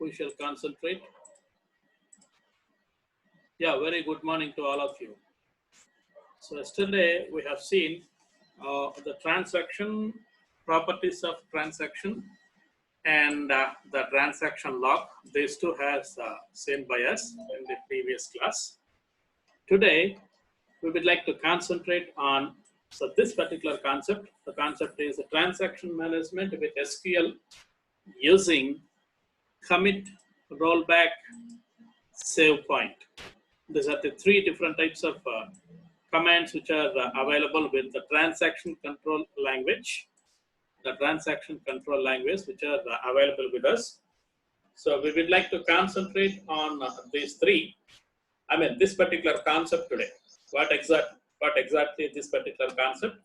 We shall concentrate. Yeah, very good morning to all of you. So yesterday we have seen the transaction properties of transaction and the transaction log. These two has seen by us in the previous class. Today we would like to concentrate on this particular concept. The concept is transaction management with SQL using commit, rollback, save point. These are the three different types of commands which are available with the transaction control language. The transaction control language which are available with us. So we would like to concentrate on these three. This particular concept today. What exactly this particular concept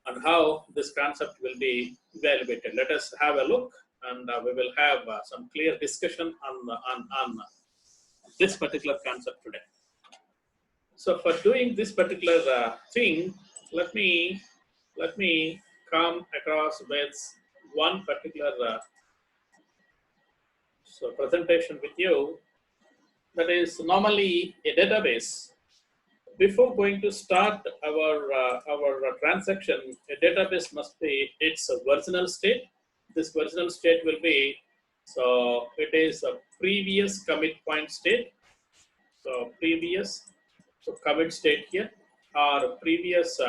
and how this concept will be evaluated. Let us have a look, and we will have some clear discussion on this particular concept today. So for doing this particular thing, let me come across with one particular presentation with you. That is normally a database. Before going to start our transaction, a database must be its original state. This original state will be, so it is a previous commit point state. So previous commit state here, or previous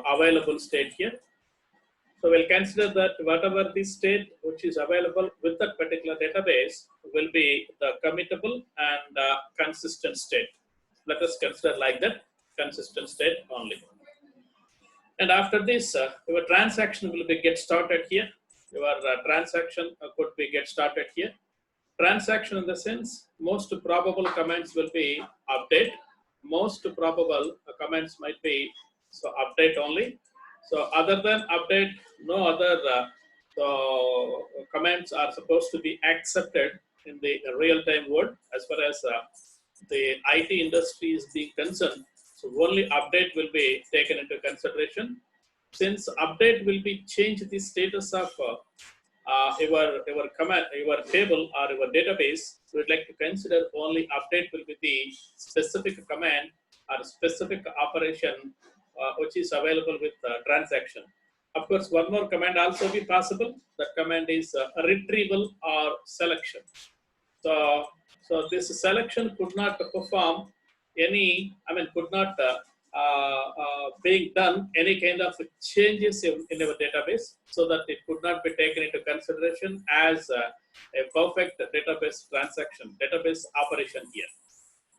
available state here. So we'll consider that whatever the state which is available with that particular database will be the committable and consistent state. Let us consider like that, consistent state only. And after this, your transaction will be get started here. Your transaction could be get started here. Transaction in the sense, most probable commands will be update. Most probable comments might be update only. So other than update, no other comments are supposed to be accepted in the real-time world as far as the IT industry is being concerned. So only update will be taken into consideration. Since update will be change the status of your command, your table or your database, we would like to consider only update will be the specific command or specific operation which is available with transaction. Of course, one more command also be possible. That command is retrieval or selection. So this selection could not perform any, could not being done any kind of changes in our database, so that it could not be taken into consideration as a perfect database transaction, database operation here.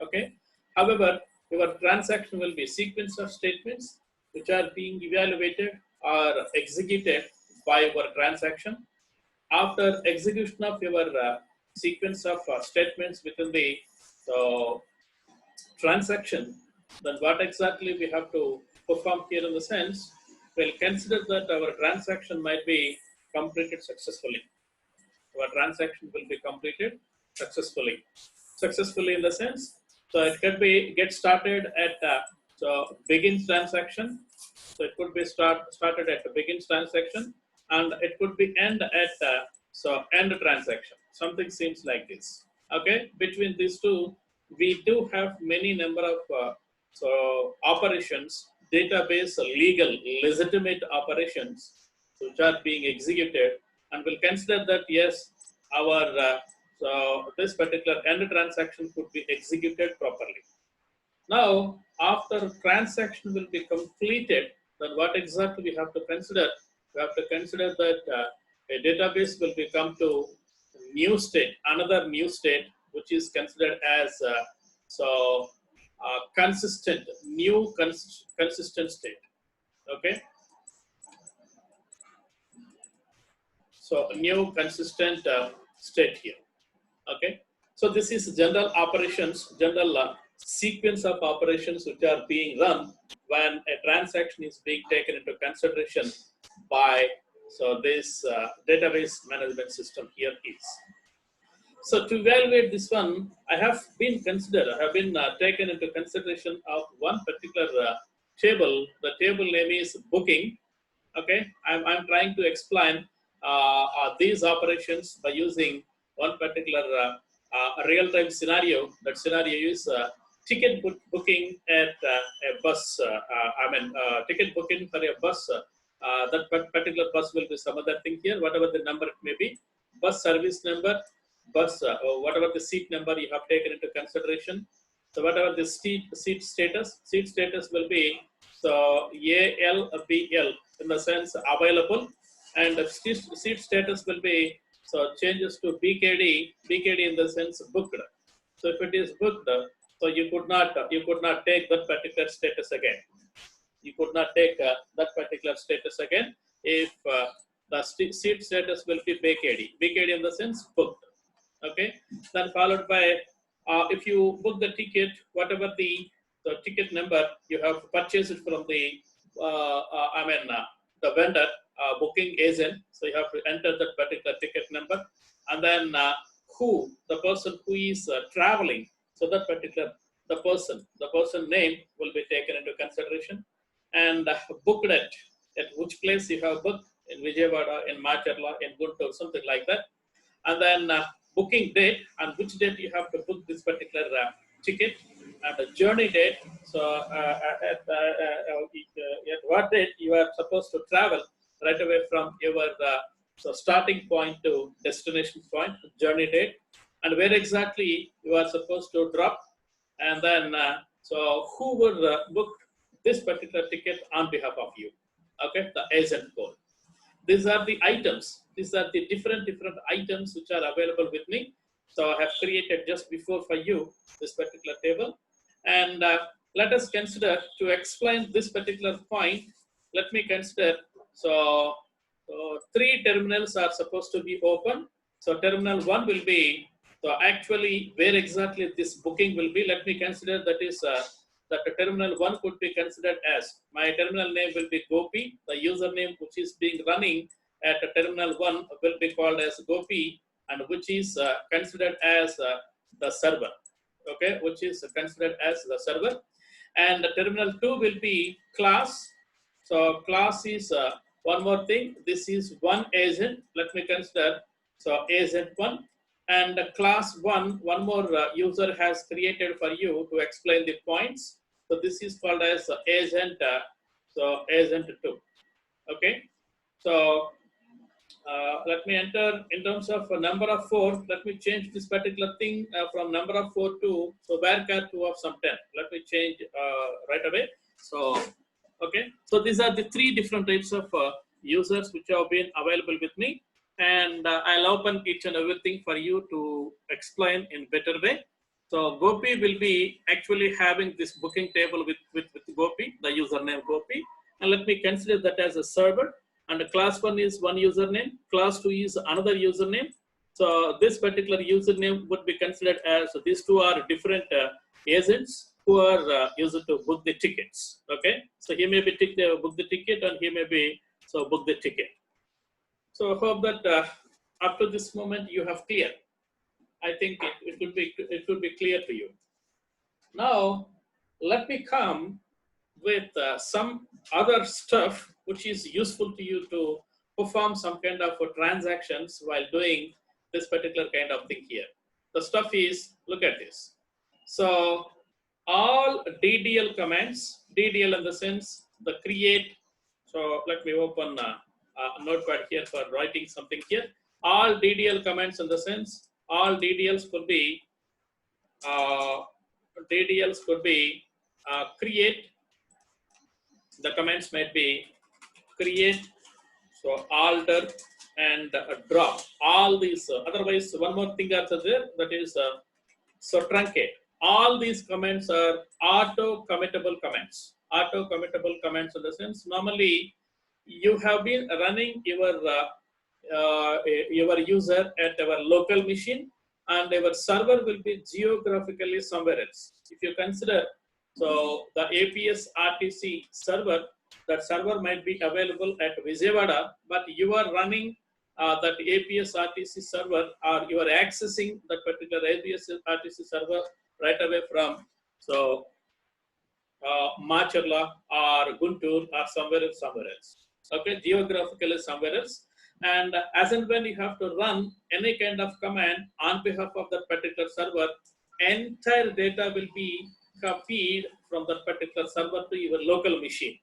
Okay. However, your transaction will be a sequence of statements which are being evaluated or executed by your transaction. After execution of your sequence of statements within the transaction, then what exactly we have to perform here in the sense, we'll consider that our transaction might be completed successfully. Our transaction will be completed successfully. Successfully in the sense, so it could be get started at begins transaction. So it could be started at the begins transaction, and it could be end at end transaction. Something seems like this. Okay, between these two, we do have many number of operations, database legal legitimate operations which are being executed, and we'll consider that yes, our this particular end transaction could be executed properly. Now, after transaction will be completed, then what exactly we have to consider? We have to consider that a database will become to new state, another new state, which is considered as consistent, new consistent state. Okay. So new consistent state here. Okay. So this is general operations, general sequence of operations which are being run when a transaction is being taken into consideration by this database management system here is. So to evaluate this one, I have been taken into consideration of one particular table. The table name is booking. Okay, I'm trying to explain these operations by using one particular real-time scenario. That scenario is ticket booking at a bus. Ticket booking for a bus. That particular bus will be some other thing here, whatever the number it may be, bus service number, bus, or whatever the seat number you have taken into consideration. So whatever the seat status will be, so ALBL in the sense available, and the seat status will be, so changes to BKD in the sense booked. So if it is booked, so you could not take that particular status again. You could not take that particular status again if the seat status will be BKD in the sense booked. Okay, then followed by if you book the ticket, whatever the ticket number you have purchased it from the the vendor booking agent. So you have to enter that particular ticket number, and then the person who is traveling. So that particular the person name will be taken into consideration, and booked at which place you have booked, in Vijayawada, in Macharla, in Guntur, something like that, and then booking date and which date you have to book this particular ticket, and the journey date. So at what date you are supposed to travel right away from your so starting point to destination point, journey date, and where exactly you are supposed to drop, and then so who would book this particular ticket on behalf of you. Okay, the agent code. These are the items. These are the different items which are available with me. So I have created just before for you this particular table. And let us consider to explain this particular point. Let me consider, so three terminals are supposed to be open. So terminal one will be, so actually where exactly this booking will be, let me consider that is that the terminal one could be considered as, my terminal name will be Gopi, the username which is being running at terminal one will be called as Gopi, and which is considered as the server, okay, which is considered as the server. And the terminal two will be class. So class is one more thing, this is one agent, let me consider, so agent one. And class one more user has created for you to explain the points. So this is called as agent, so agent two. Okay. So let me enter in terms of number of 4. Let me change this particular thing from number of 4 to, so varchar 2 of some 10. Let me change right away. So okay. So these are the three different types of users which have been available with me. And I'll open each and everything for you to explain in better way. So Gopi will be actually having this booking table with Gopi, the username Gopi. And let me consider that as a server. And class 1 is one username, class 2 is another username. So this particular username would be considered as, so these two are different agents who are used to book the tickets. Okay, so he may be book the ticket, and he may be so book the ticket. So I hope that up to this moment you have clear. I think it would be clear to you. Now let me come with some other stuff which is useful to you to perform some kind of transactions while doing this particular kind of thing here. The stuff is, look at this. So all DDL commands, DDL in the sense the create. So let me open a notepad here for writing something here. All DDL commands in the sense, all DDLs could be create. The commands might be create, so alter, and drop. All these, otherwise one more thing also there, that is so truncate. All these commands are auto committable commands. Auto committable commands in the sense, normally you have been running your user at our local machine, and our server will be geographically somewhere else. If you consider, so the APS RTC server, that server might be available at Vijayawada, but you are running that APS RTC server, or you are accessing that particular APS RTC server right away from, so Macharla or Guntur or somewhere else. Okay, geographically somewhere else. And as and when you have to run any kind of command on behalf of that particular server, entire data will be copied from that particular server to your local machine.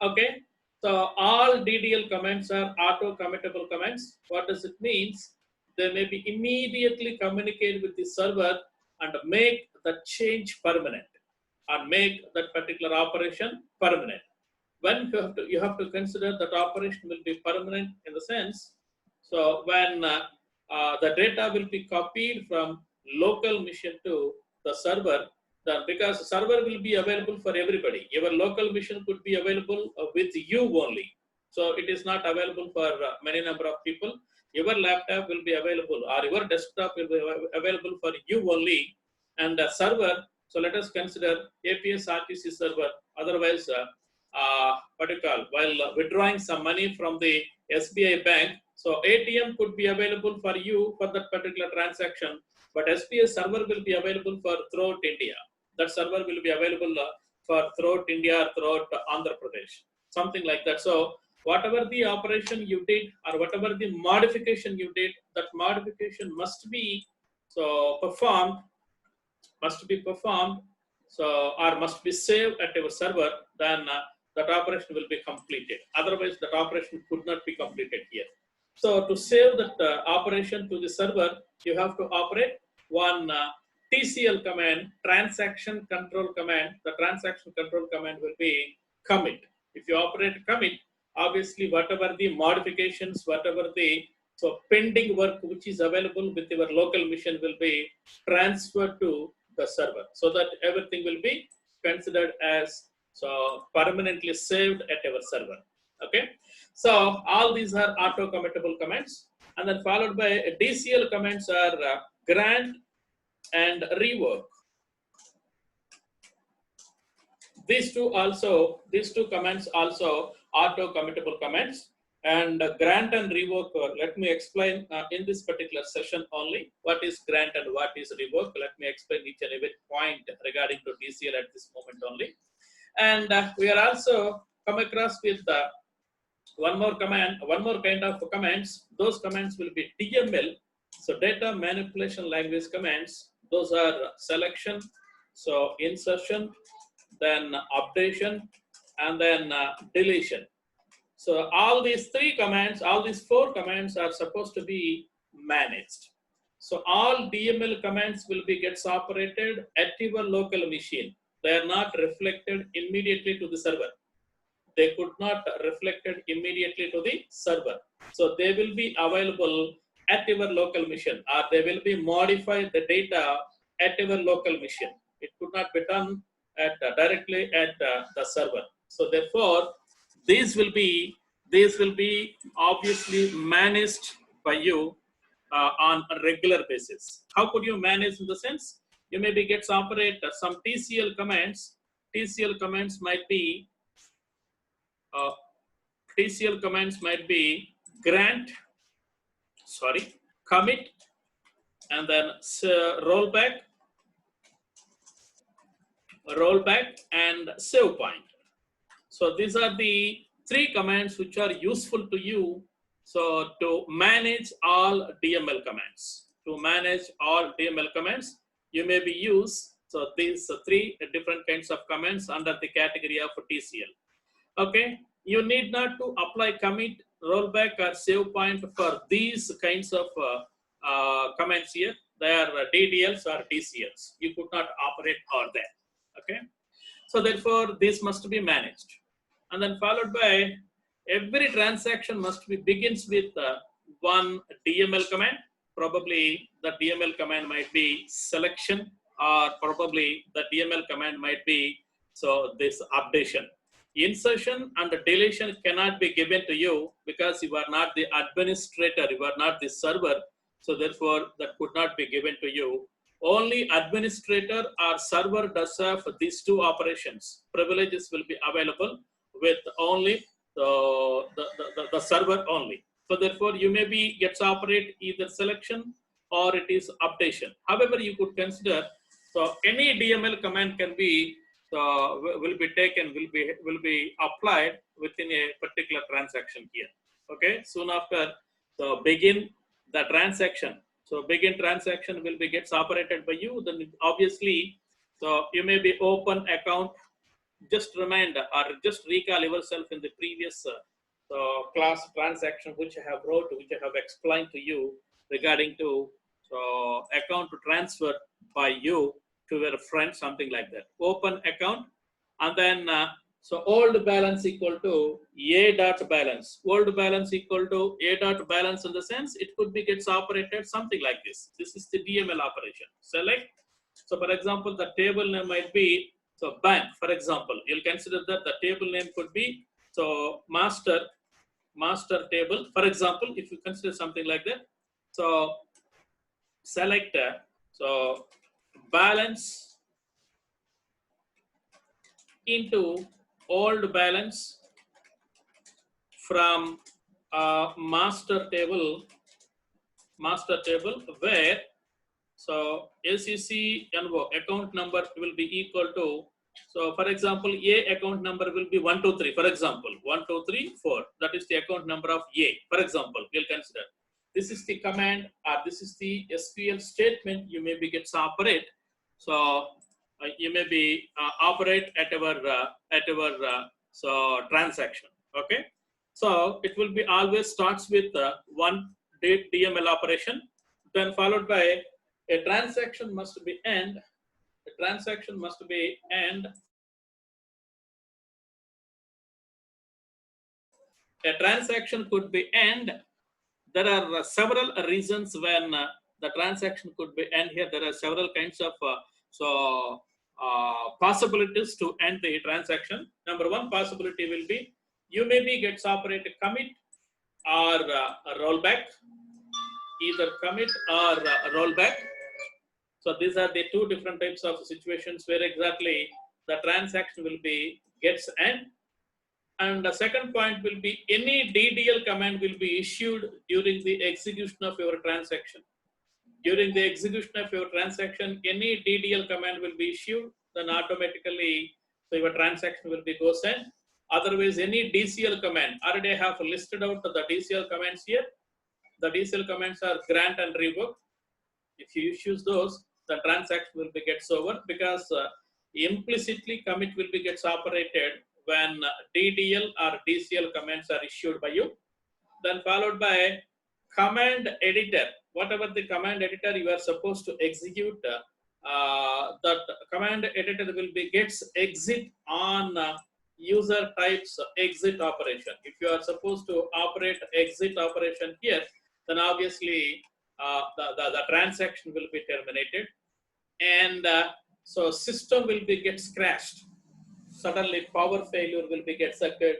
Okay, so all DDL commands are auto committable commands. What does it means? They may be immediately communicate with the server and make the change permanent and make that particular operation permanent. When you have to consider that operation will be permanent in the sense, so when the data will be copied from local machine to the server, because server will be available for everybody. Your local machine could be available with you only, so it is not available for many number of people. Your laptop will be available or your desktop will be available for you only, and the server, so let us consider APS RTC server. Otherwise, what you call, while withdrawing some money from the SBI bank, so ATM could be available for you for that particular transaction, but SBI server will be available for throughout India. That server will be available for throughout India, throughout Andhra Pradesh, something like that. So whatever the operation you did or whatever the modification you did, that modification must be performed, so or must be saved at your server. Then that operation will be completed. Otherwise, that operation could not be completed here. So to save that operation to the server, you have to operate one TCL command, transaction control command. The transaction control command will be commit. If you operate commit, obviously whatever the modifications, whatever the pending work which is available with your local machine will be transferred to the server, so that everything will be considered as permanently saved at our server. Okay, so all these are auto committable commands, and then followed by DCL commands are grant and rework. These two commands also auto committable commands. And grant and rework, let me explain in this particular session only what is grant and what is rework. Let me explain each and every point regarding to DCL at this moment only. And we are also come across with one more kind of commands. Those commands will be DML, so data manipulation language commands. Those are selection, so insertion, then updation, and then deletion. So all these four commands are supposed to be managed. So all DML commands will be gets operated at your local machine. They are not reflected immediately to the server. They could not reflected immediately to the server. So they will be available at your local machine, or they will be modified the data at your local machine. It could not be done directly at the server. So therefore, these will be obviously managed by you on a regular basis. How could you manage in the sense? You maybe gets operate some TCL commands. TCL commands might be grant, commit, and then rollback, and save point. So these are the three commands which are useful to you. So to manage all DML commands, you may be use these three different kinds of commands under the category of TCL. Okay, you need not to apply commit, rollback, or save point for these kinds of commands here. They are DDLs or DCLs. You could not operate all that. Okay, so therefore this must be managed. And then followed by every transaction must be begins with one DML command. Probably the DML command might be selection, or probably the DML command might be this updation. Insertion and deletion cannot be given to you because you are not the administrator, you are not the server. So therefore that could not be given to you. Only administrator or server does have these two operations. Privileges will be available with only the server only. So therefore you may be gets operate either selection or it is updation. However, you could consider any DML command can be will be taken, will be applied within a particular transaction here. Okay, soon after, so begin the transaction. So begin transaction will be gets operated by you. Then obviously, so you may be open account. Just remind or just recall yourself in the previous class transaction which I have wrote, which I have explained to you regarding to account transfer by you to your friend, something like that. Open account, and then so old balance equal to a dot balance. Old balance equal to a dot balance, in the sense it could be gets operated something like this. This is the DML operation. Select. So for example, the table name might be so bank. For example, you'll consider that the table name could be so master table. For example, if you consider something like that, so select so balance into old balance from master table where so SECNO account number will be equal to, so for example, A account number will be 123. For example, 1234. That is the account number of A. For example, we'll consider this is the command or this is the SQL statement you may be gets operate. So you may be operate at our so transaction. Okay. So it will be always starts with one DML operation, then followed by a transaction must be end. A transaction must be end. A transaction could be end. There are several reasons when the transaction could be end here. There are several kinds of possibilities to end the transaction. Number one possibility will be you may be gets operated commit or rollback, either commit or rollback. So these are the two different types of situations where exactly the transaction will be gets end. And the second point will be any DDL command will be issued during the execution of your transaction. During the execution of your transaction, any DDL command will be issued, then automatically so your transaction will be goes end. Otherwise, any DCL command, already I have listed out the DCL commands here. The DCL commands are grant and revoke. If you use those, the transaction will be gets over, because implicitly commit will be gets operated when DDL or DCL commands are issued by you. Then followed by command editor. Whatever the command editor you are supposed to execute, that command editor will be gets exit on user types exit operation. If you are supposed to operate exit operation here, then obviously the transaction will be terminated, and so system will be gets crashed. Suddenly power failure will be gets occurred.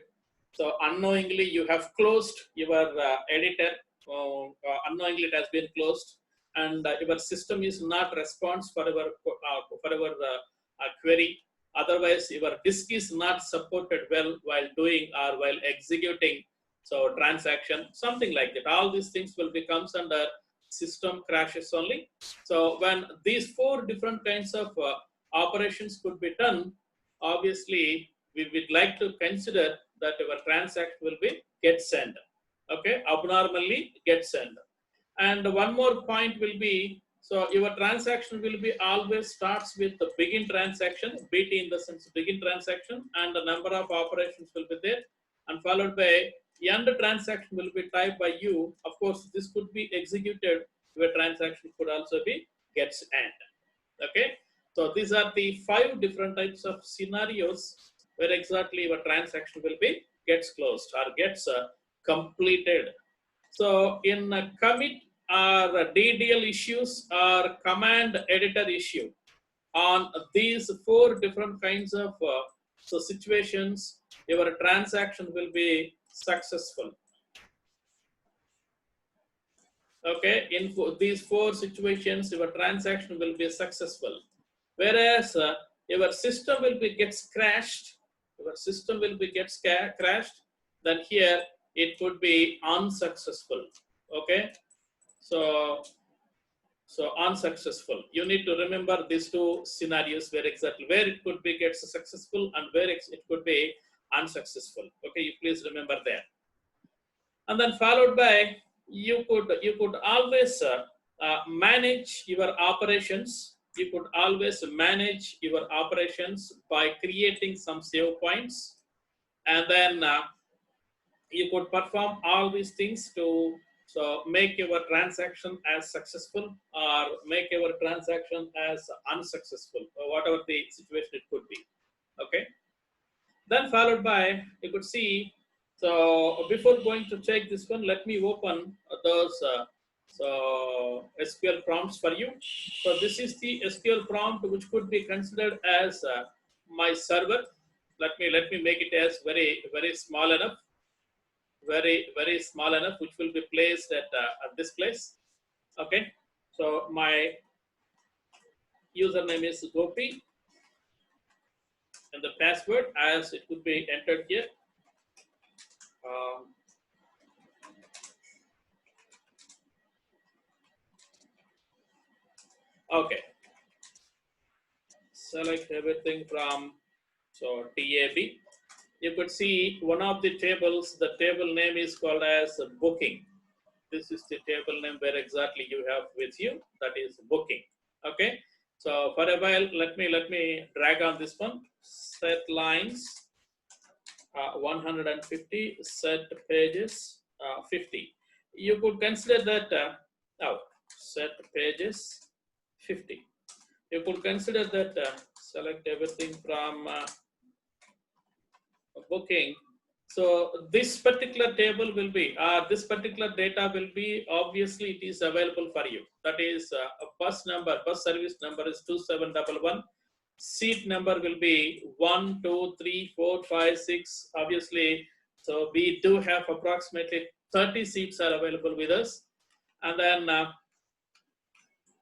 So unknowingly you have closed your editor, unknowingly it has been closed, and your system is not response for our query. Otherwise your disk is not supported well while doing or while executing so transaction, something like that. All these things will becomes under system crashes only. So when these four different kinds of operations could be done, obviously we would like to consider that our transaction will be get sent. Okay, abnormally get sent. And one more point will be, so your transaction will be always starts with the begin transaction, BT in the sense begin transaction, and the number of operations will be there, and followed by end transaction will be typed by you. Of course, this could be executed. Your transaction could also be gets end. Okay, so these are the 5 different types of scenarios where exactly your transaction will be gets closed or gets completed. So in commit or DDL issues or command editor issue, on these 4 different kinds of so situations, your transaction will be successful. Okay, in these 4 situations, your transaction will be successful. Whereas your system will be gets crashed, your system will be gets crashed, then here it could be unsuccessful. Okay, so unsuccessful. You need to remember these 2 scenarios where exactly where it could be gets successful and where it could be unsuccessful. Okay, you please remember that. and then followed by you could always manage your operations. You could always manage your operations by creating some save points, and then you could perform all these things to make your transaction as successful or make your transaction as unsuccessful, or whatever the situation it could be. Okay, then followed by you could see. So before going to check this one, let me open those SQL prompts for you. So this is the SQL prompt which could be considered as my server. Let me make it as very small enough, very small enough, which will be placed at this place. Okay, so my username is Gopi, and the password as it could be entered here. Um, okay, select everything from TAB. You could see one of the tables. The table name is called as booking. This is the table name where exactly you have with you. That is booking. Okay. So for a while, let me drag on this one. Set lines 150. Set pages 50. You could consider that now set pages 50. You could consider that select everything from booking. So this particular table will be, this particular data will be, obviously it is available for you. That is a bus number, bus service number is 2711. Seat number will be 1, 2, 3, 4, 5, 6. Obviously, so we do have approximately 30 seats are available with us. And then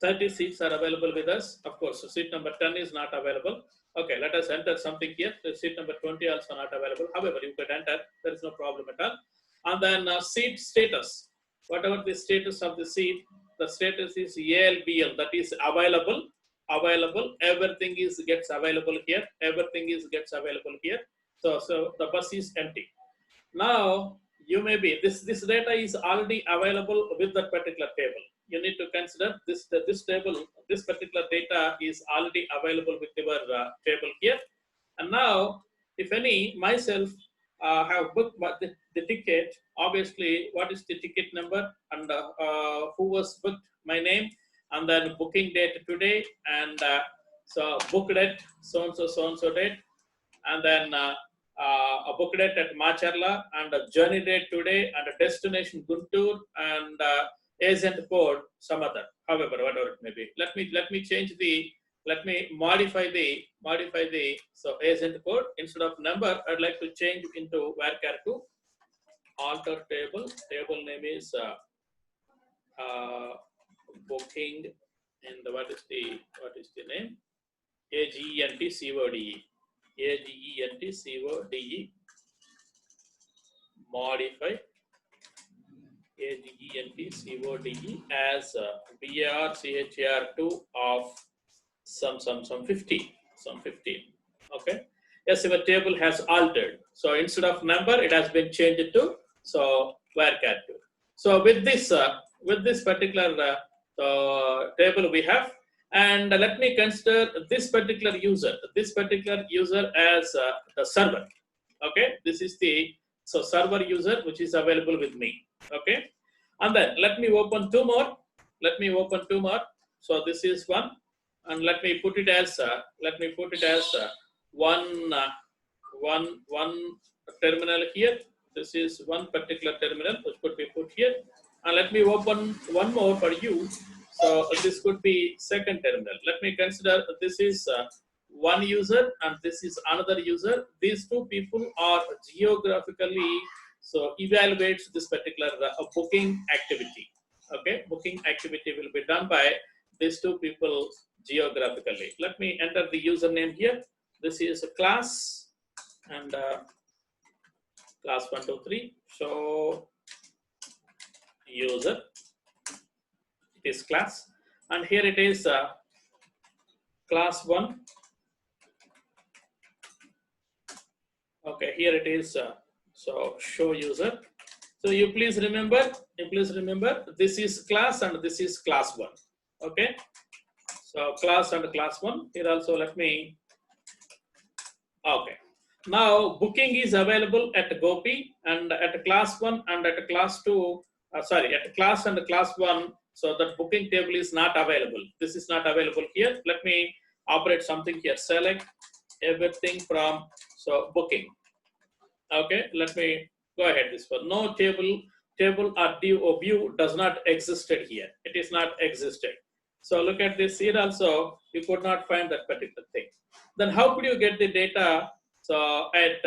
30 seats are available with us. Of course, so seat number 10 is not available. Okay, let us enter something here. The seat number 20 also not available. However, you could enter. There is no problem at all. And then seat status. Whatever the status of the seat, the status is ALBL. That is available. Available. Everything is gets available here. Everything is gets available here. So the bus is empty. Now you may be this data is already available with that particular table. You need to consider this table, this particular data is already available with your table here. And now, if any, myself have booked the ticket, obviously, what is the ticket number and who was booked, my name, and then booking date today, and so book date, so and so date, and then a book date at Macharla, and a journey date today, and a destination Guntur, and agent code some other, however, whatever it may be. Let me change the, let me modify the so agent code. Instead of number, I'd like to change into varchar to alter table name is booking, and what is the name, AGENTCODE, AGENTCODE, modify AGENTCODE as BARCHAR2 of some 50, some 15. Okay. Yes, your table has altered. So instead of number, it has been changed to varchar2. So with this particular table we have, and let me consider this particular user as the server. Okay, this is the server user which is available with me. Okay, and then let me open two more. So this is one, and let me put it as one terminal here. This is one particular terminal which could be put here, and let me open one more for you. So this could be second terminal. Let me consider this is one user and this is another user. These two people are geographically evaluates this particular booking activity. Okay, booking activity will be done by these two people geographically. Let me enter the username here. This is a class, and class 1, 2, 3. So user, it is class, and here it is class 1. Okay, here it is show user, So you please remember, this is class and this is class 1. Okay. So class and class 1. Here also let me, okay. Now booking is available at Gopi and at class 1 and at class 2, at class and class 1. So that booking table is not available. This is not available here. Let me operate something here. Select everything from, so booking. Okay, let me go ahead this one. No table or view does not existed here. It is not existed. So look at this here also, you could not find that particular thing. Then how could you get the data? So at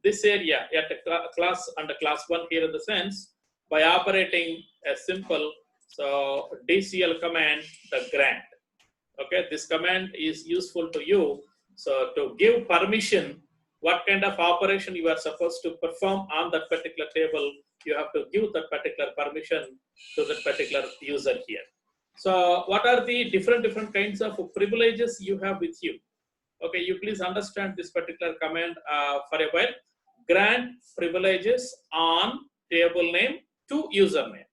this area, at class under class 1 here in the sense, by operating a simple DCL command, the grant. Okay, this command is useful to you. So to give permission, what kind of operation you are supposed to perform on that particular table, you have to give that particular permission to that particular user here. So what are the different kinds of privileges you have with you? Okay, you please understand this particular command for a while. Grant privileges on table name to username.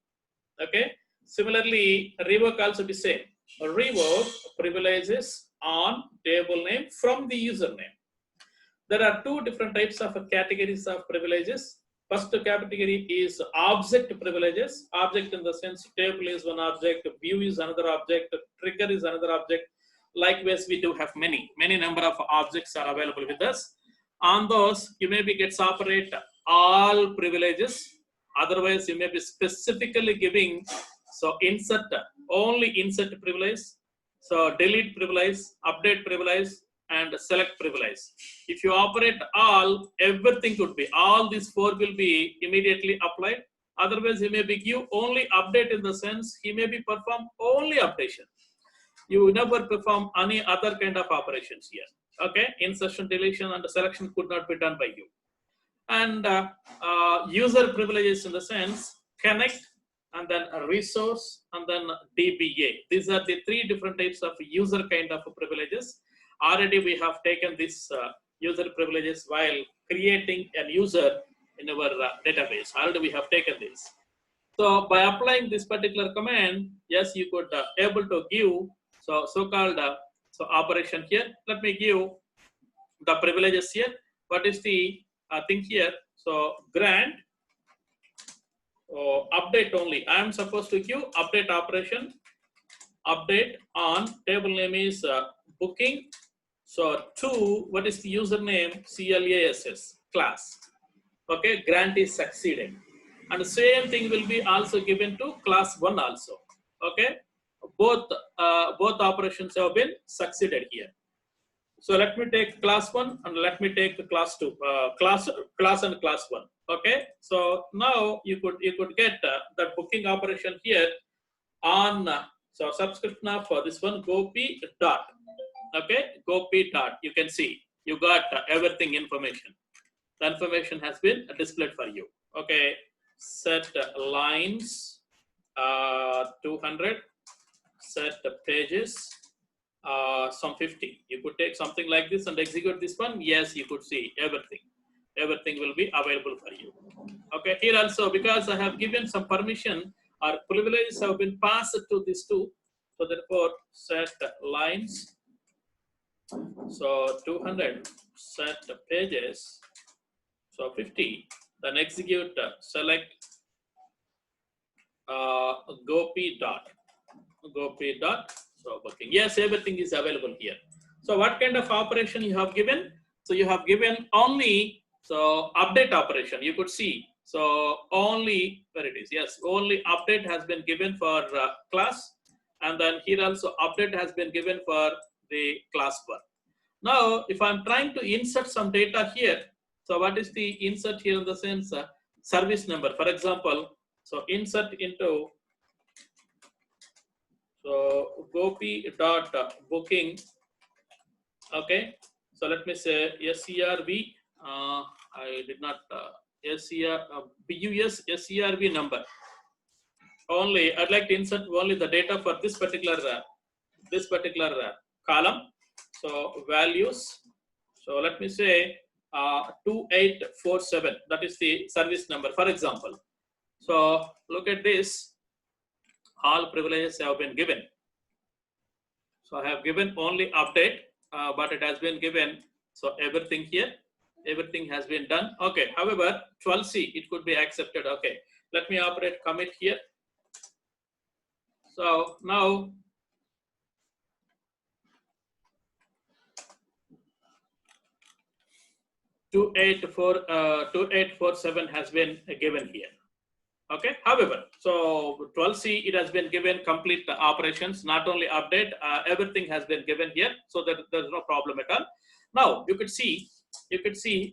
Okay, similarly, revoke also the same. Revoke privileges on table name from the username. There are two different types of categories of privileges. First category is object privileges. Object in the sense table is one object, view is another object, trigger is another object. Likewise, we do have many number of objects are available with us. On those, you maybe gets operate all privileges. Otherwise, you may be specifically giving, so insert, only insert privilege, so delete privilege, update privilege, and select privilege. If you operate all, everything could be, all these 4 will be immediately applied. Otherwise, he may be give only update in the sense, he may be perform only updation. You never perform any other kind of operations here. Okay, insertion, deletion, and selection could not be done by you. And user privileges in the sense connect, and then a resource, and then DBA. These are the 3 different types of user kind of privileges. Already we have taken this user privileges while creating a user in our database. Already we have taken this. So by applying this particular command, yes, you could able to give so-called operation here. Let me give the privileges here. What is the thing here? So grant update only. I am supposed to give update operation. Update on table name is booking. So to what is the username? CLASS class. Okay, grant is succeeded, and the same thing will be also given to class 1 also. Okay, both operations have been succeeded here. So let me take class 1 and let me take the class 2, class and class 1. Okay, so now you could get that booking operation here on so subscription of this one Gopi dot. Okay, Gopi dot. You can see you got everything information. The information has been displayed for you. Okay, set lines 200, set pages some 50. You could take something like this and execute this one. Yes, you could see everything. Everything will be available for you. Okay, here also because I have given some permission or privileges have been passed to these two. So therefore set lines. So 200 set pages. So 50. Then execute select Gopi dot. Gopi dot. So booking. Yes, everything is available here. So what kind of operation you have given? So you have given only update operation. You could see. So only where it is. Yes, only update has been given for class, and then here also update has been given for the class 1. Now, if I'm trying to insert some data here, so what is the insert here in the sense service number? For example, so insert into Gopi dot booking. Okay, so let me say SCRV. I did not BUS SCRV number. Only I'd like to insert only the data for this particular column. So values. So let me say 2847. That is the service number, for example. So look at this. All privileges have been given. So I have given only update, but it has been given. So everything here, everything has been done. Okay. However, 12C, it could be accepted. Okay. Let me operate commit here. So now 2847 has been given here. Okay. However, so 12C, it has been given complete operations, not only update, everything has been given here. So there's no problem at all. Now you could see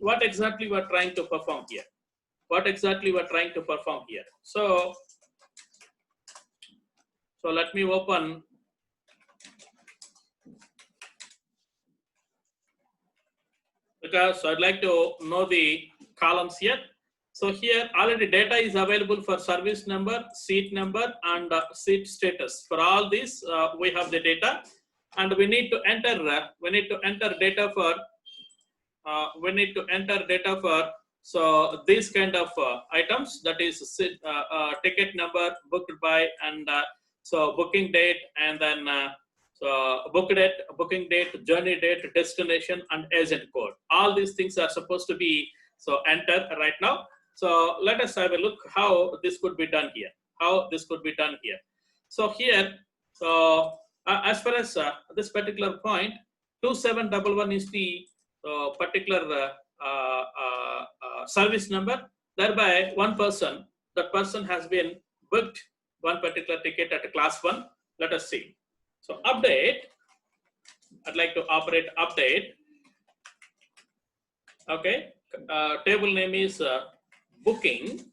what exactly we're trying to perform here. What exactly we're trying to perform here. So let me open because I'd like to know the columns here. So here already data is available for service number, seat number, and seat status. For all these, we have the data, and we need to enter data for so these kind of items, that is ticket number, booked by, and so booking date, and then so booking date, journey date, destination, and agent code. All these things are supposed to be so entered right now. So let us have a look how this could be done here. So here, so as far as this particular point, 2711 is the particular service number. Thereby, that person has been booked one particular ticket at a class 1. Let us see. So update, I'd like to operate update. Okay, table name is booking,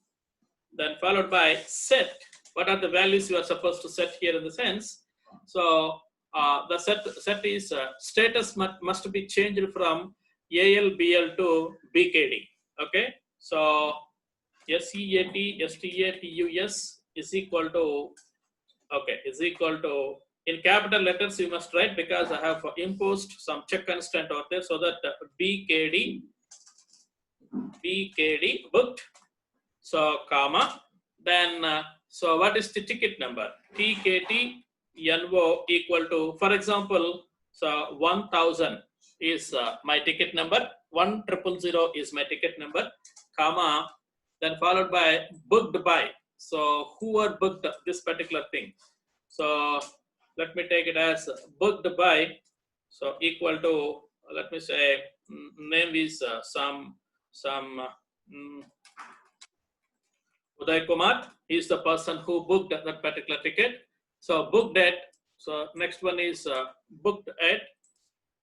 then followed by set. What are the values you are supposed to set here in the sense? So the set is status must be changed from ALBL to BKD. Okay, so SEATSTATUS is equal to, okay, is equal to, in capital letters you must write, because I have imposed some check constant out there, so that BKD booked, so comma, then so what is the ticket number? TKT NO equal to, for example, so 1000 is my ticket number, 1000 is my ticket number, comma, then followed by booked by. So who are booked this particular thing? So let me take it as booked by, so equal to, let me say name is Uday Kumar. He is the person who booked that particular ticket. So booked at, so next one is booked at,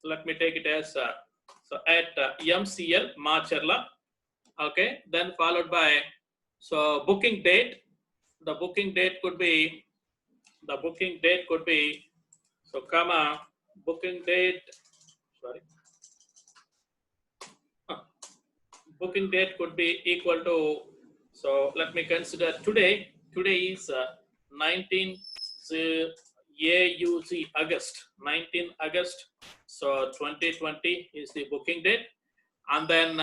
let me take it as so at MCL Macharla. Okay, then followed by, so booking date. The booking date could be, so comma, booking date, sorry, booking date could be equal to, so let me consider today is 19 AUC August, 19 August, so 2020 is the booking date, and then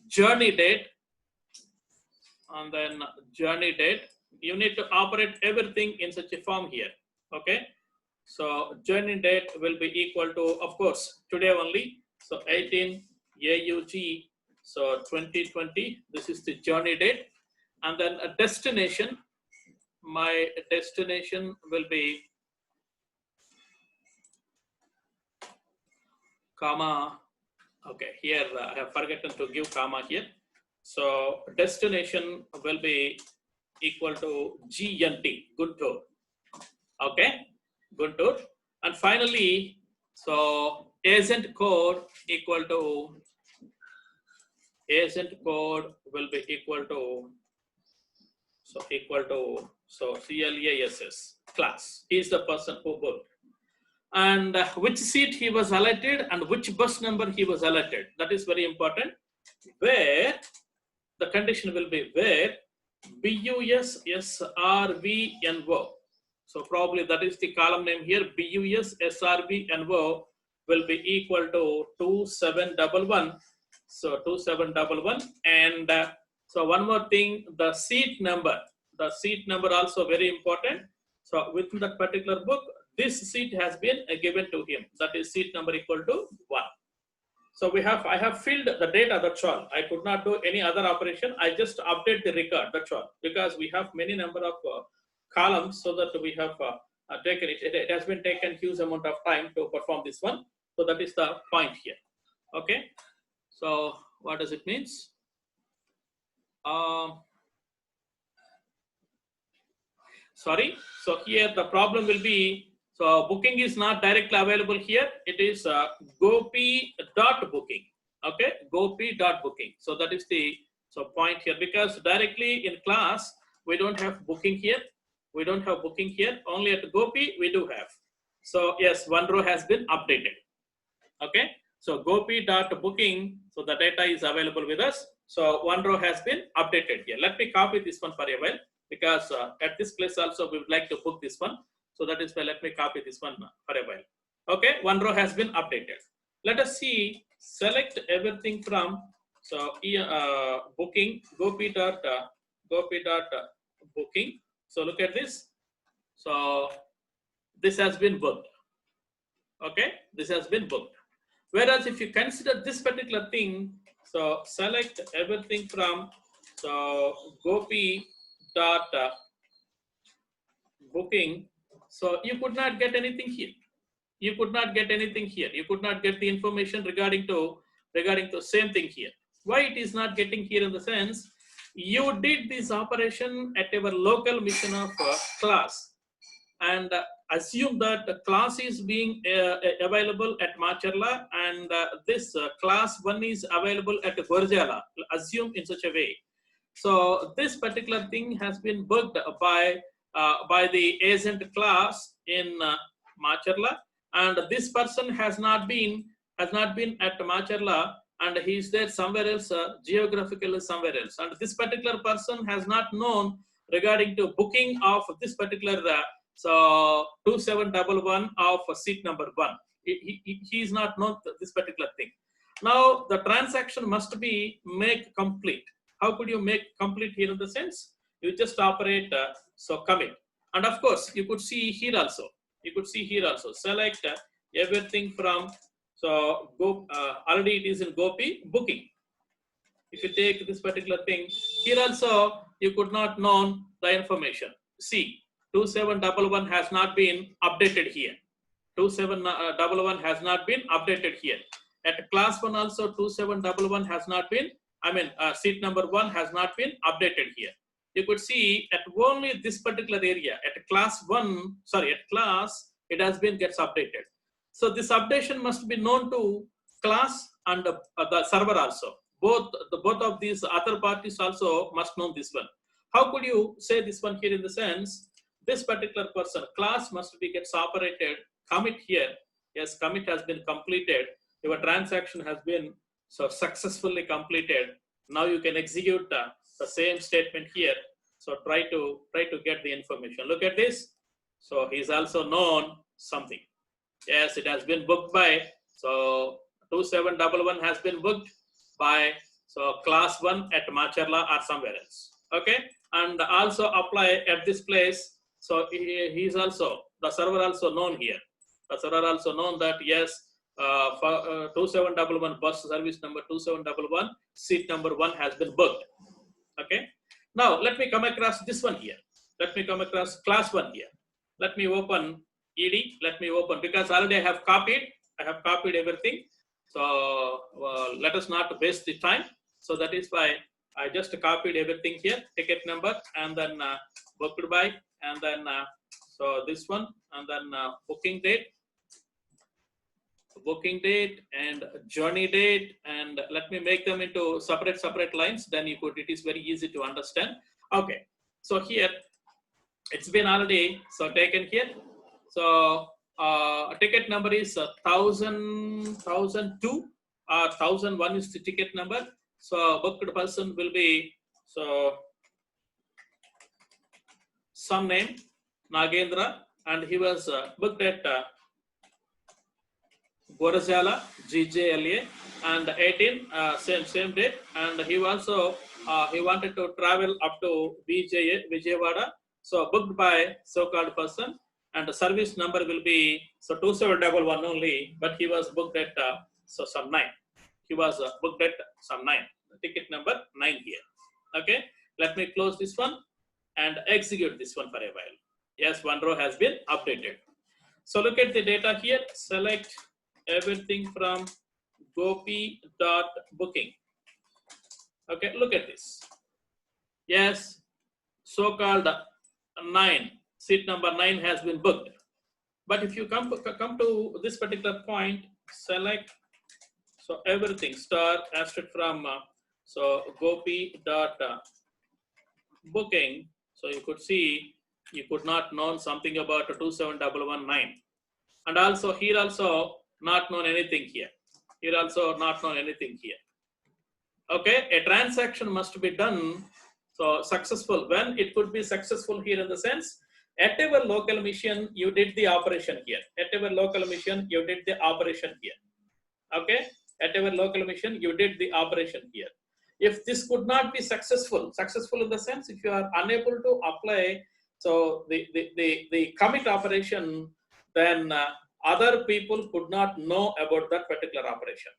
journey date, you need to operate everything in such a form here. Okay, so journey date will be equal to, of course, today only, so 18 AUG, so 2020, this is the journey date, and then a destination, my destination will be comma, okay, here I have forgotten to give comma here, so destination will be equal to GNT, Guntur. Okay, Guntur, and finally, so agent code equal to, agent code will be equal to, so CLASS class. He is the person who booked, and which seat he was allotted and which bus number he was allotted. That is very important. Where the condition will be where BUSSRVNO. So probably that is the column name here. BUSSRVNO will be equal to 2711. So 2711, and so one more thing, the seat number the seat number also very important. So within that particular book, this seat has been given to him. That is seat number equal to 1. So I have filled the data, that's all. I could not do any other operation. I just update the record, that's all. Because we have many number of columns, so that we have taken it. It has been taken huge amount of time to perform this one. So that is the point here. Okay. So what does it means? Sorry. So here the problem will be, so booking is not directly available here. It is gopi.booking. Okay, gopi.booking. So that is the point here, because directly in class we don't have booking here. We don't have booking here. Only at gopi we do have. So yes, one row has been updated. Okay. So gopi.booking. So the data is available with us. So one row has been updated here. Let me copy this one for a while, because at this place also we would like to book this one. So that is why let me copy this one for a while. Okay, one row has been updated. Let us see, select everything from, so booking, gopi.booking. So look at this. So this has been booked. Okay, this has been booked. Whereas if you consider this particular thing, so select everything from, so gopi.booking. So you could not get anything here. You could not get anything here. You could not get the information regarding to same thing here. Why it is not getting here? In the sense, you did this operation at our local mission of class, and assume that the class is being available at Macharla, and this class 1 is available at Gorjala. Assume in such a way. So this particular thing has been booked by the agent class in Macharla, and this person has not been at Macharla, and he is there somewhere else, geographically somewhere else, and this particular person has not known regarding to booking of this particular so 2711 of seat number 1. He is not known this particular thing. Now the transaction must be make complete. How could you make complete here? In the sense, you just operate so commit, and of course you could see here also. You could see here also. Select everything from, so go already it is in gopi booking. If you take this particular thing here also, you could not know the information. See, 2711 has not been updated here. 2711 has not been updated here. At class 1 also 2711 has not been, seat number 1 has not been updated here. You could see at only this particular area at class 1, sorry, at class it has been gets updated. So this updation must be known to class and the server also. Both of these other parties also must know this one. How could you say this one here? In the sense, this particular person, class must be gets operated, commit here. Yes, commit has been completed. Your transaction has been so successfully completed. Now you can execute the same statement here. So try to get the information. Look at this. So he's also known something. Yes, it has been booked by, so 2711 has been booked by, so class 1 at Macharla or somewhere else. Okay, and also apply at this place. So he is also, the server also known here. The server also known that yes, 2711 bus service number 2711 seat number 1 has been booked. Okay, now let me come across this one here. Let me come across class 1 here. Let me open ed. Let me open, because already I have copied everything. So let us not waste the time. So that is why I just copied everything here, ticket number, and then booked by, and then so this one, and then booking date and journey date, and let me make them into separate lines. Then it is very easy to understand. Okay, so here it's been already so taken here. So ticket number is 1002 or 1001 is the ticket number. So booked person will be, so some name Nagendra, and he was booked at Gorjala, GJLA, and 18 same date, and he also he wanted to travel up to Vijayawada. So booked by so-called person, and the service number will be so 2711 only, but he was booked at so some 9. He was booked at some 9. Ticket number 9 here. Okay, let me close this one and execute this one for a while. Yes, one row has been updated. So look at the data here. Select everything from gopi.booking. Okay, look at this. Yes, so-called 9, seat number 9 has been booked. But if you come to this particular point, select so everything star asterisk from so gopi.booking. So you could see you could not know something about 27119, and also here also not known anything here. Here also not known anything here. Okay, a transaction must be done so successful. When it could be successful here in the sense, at our local machine, you did the operation here. At our local machine, you did the operation here. Okay, at our local machine, you did the operation here. If this could not be successful in the sense, if you are unable to apply so the commit operation, then other people could not know about that particular operation.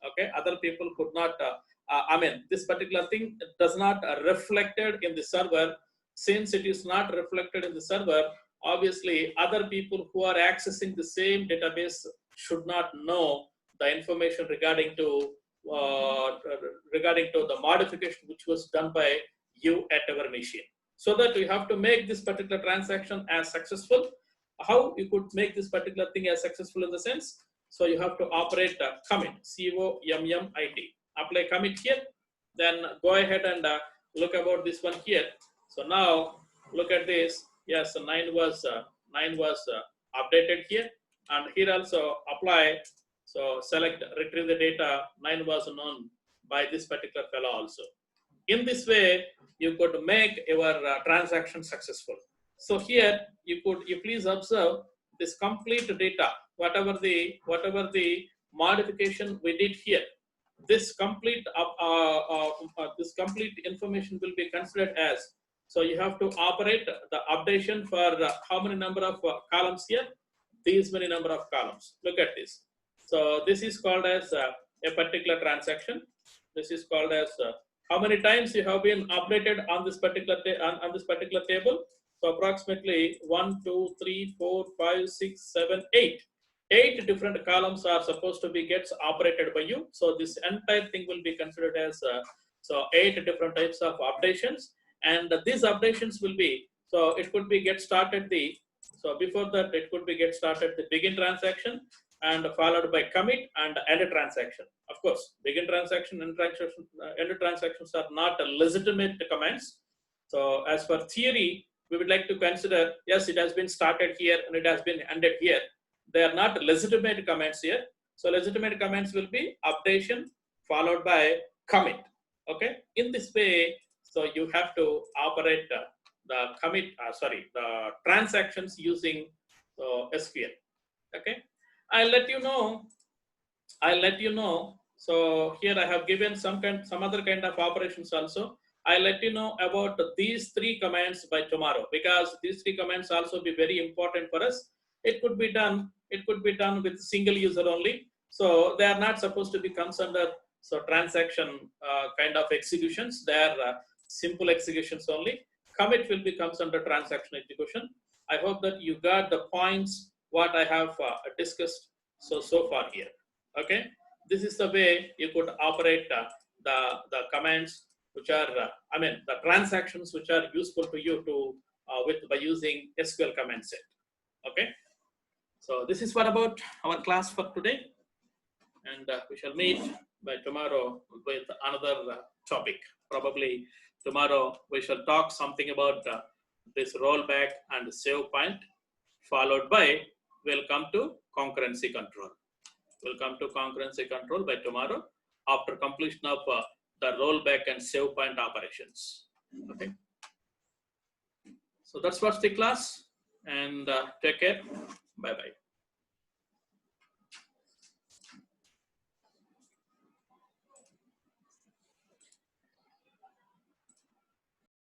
Okay, other people could not. I mean, this particular thing does not reflected in the server. Since it is not reflected in the server, obviously other people who are accessing the same database should not know the information regarding to the modification which was done by you at our machine. So that we have to make this particular transaction as successful. How you could make this particular thing as successful in the sense? So you have to operate commit, C-O-M-M-I-T. Apply commit here, then go ahead and look about this one here. So now look at this. Yes, 9 was updated here, and here also apply. So select retrieve the data. 9 was known by this particular fellow also. In this way, you could make your transaction successful. So here you please observe this complete data. Whatever the modification we did here, this complete information will be considered as. So you have to operate the updation for how many number of columns here? These many number of columns. Look at this. So this is called as a particular transaction. This is called as how many times you have been updated on this particular table. So approximately 1, 2, 3, 4, 5, 6, 7, 8. 8 different columns are supposed to be gets operated by you. So this entire thing will be considered as so 8 different types of updations, and these updations will be so it could be get started so before that it could be get started the begin transaction and followed by commit and end transaction. Of course, begin transaction and end transactions are not legitimate commands. So as for theory, we would like to consider yes, it has been started here and it has been ended here. They are not legitimate comments here. So legitimate comments will be updation followed by commit. Okay. In this way, so you have to operate the the transactions using SQL. Okay. I'll let you know. So here I have given some other kind of operations also. I'll let you know about these 3 commands by tomorrow, because these 3 commands also be very important for us. It could be done with single user only. So they are not supposed to be comes under so transaction kind of executions. They are simple executions only. Commit will be comes under transaction execution. I hope that you got the points what I have discussed so far here. Okay, this is the way you could operate the commands which are the transactions which are useful to you to by using SQL command set. Okay, so this is what about our class for today, and we shall meet by tomorrow with another topic. Probably tomorrow we shall talk something about this rollback and save point, followed by we'll come to concurrency control. We'll come to concurrency control by tomorrow after completion of the rollback and save point operations. Okay. So that's what's the class, and take care. Bye bye.